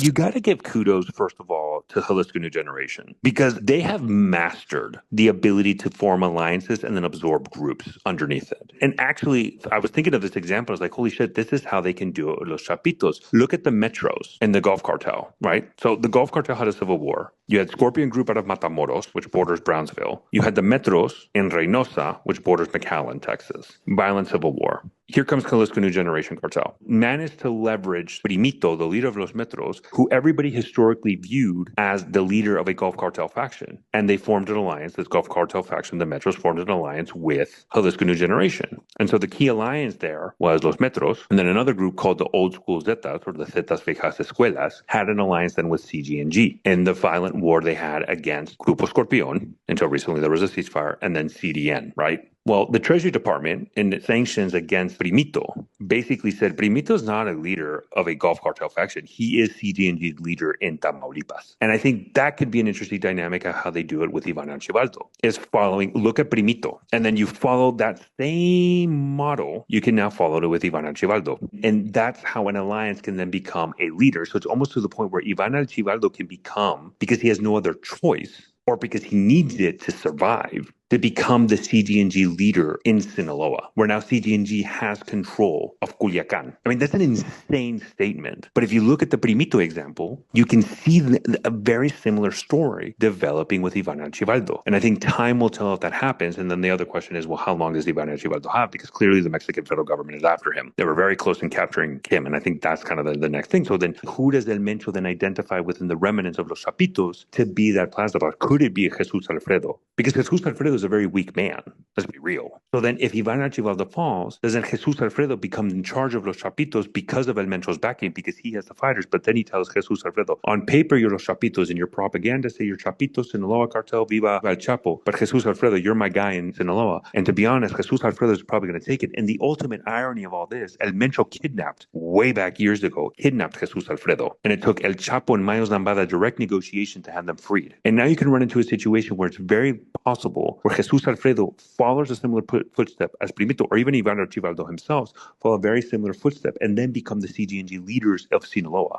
You got to give kudos, first of all, to Jalisco New Generation because they have mastered the ability to form alliances and then absorb groups underneath it. And actually, I was thinking of this example. I was like, holy shit, this is how they can do it with Los Chapitos. Look at the metros and the Gulf Cartel, right? So the Gulf Cartel had a civil war. You had Scorpion Group out of Matamoros, which borders Brownsville. You had the Metros in Reynosa, which borders McAllen, Texas. Violent civil war. Here comes Jalisco New Generation Cartel. Managed to leverage Primito, the leader of Los Metros, who everybody historically viewed as the leader of a Gulf Cartel faction. And they formed an alliance, this Gulf Cartel faction, the Metros formed an alliance with Jalisco New Generation. And so the key alliance there was Los Metros, and then another group called the Old School Zetas, or the Zetas Viejas Escuelas, had an alliance then with CJNG in the violent war they had against Grupo Escorpión. Until recently there was a ceasefire, and then CDN, right? Well, the Treasury Department, in its sanctions against Primito, basically said Primito is not a leader of a Gulf Cartel faction. He is CGNG's leader in Tamaulipas. And I think that could be an interesting dynamic of how they do it with Ivan Archibaldo, is following, look at Primito, and then you follow that same model, you can now follow it with Ivan Archibaldo. And that's how an alliance can then become a leader. So it's almost to the point where Ivan Archibaldo can become, because he has no other choice, or because he needs it to survive, to become the CGNG leader in Sinaloa, where now CGNG has control of Culiacan. I mean, that's an insane statement. But if you look at the Primito example, you can see a very similar story developing with Ivan Archibaldo. And I think time will tell if that happens. And then the other question is, well, how long does Ivan Archibaldo have? Because clearly the Mexican federal government is after him. They were very close in capturing him. And I think that's kind of the next thing. So then who does El Mencho then identify within the remnants of Los Chapitos to be that Plaza Bar? Could it be Jesus Alfredo? Because Jesus Alfredo is a very weak man. Let's be real. So then if Ivan Archibaldo falls, doesn't Jesus Alfredo become in charge of Los Chapitos because of El Mencho's backing, because he has the fighters? But then he tells Jesus Alfredo, on paper, you're Los Chapitos, and your propaganda say you're Chapitos, Sinaloa cartel, viva El Chapo. But Jesus Alfredo, you're my guy in Sinaloa. And to be honest, Jesus Alfredo is probably going to take it. And the ultimate irony of all this, El Mencho kidnapped, way back years ago, kidnapped Jesus Alfredo. And it took El Chapo and Mayos Zambada direct negotiation to have them freed. And now you can run into a situation where it's very possible where Jesus Alfredo follows a similar footstep as Primito, or even Ivan Archibaldo himself follow a very similar footstep and then become the CGNG leaders of Sinaloa.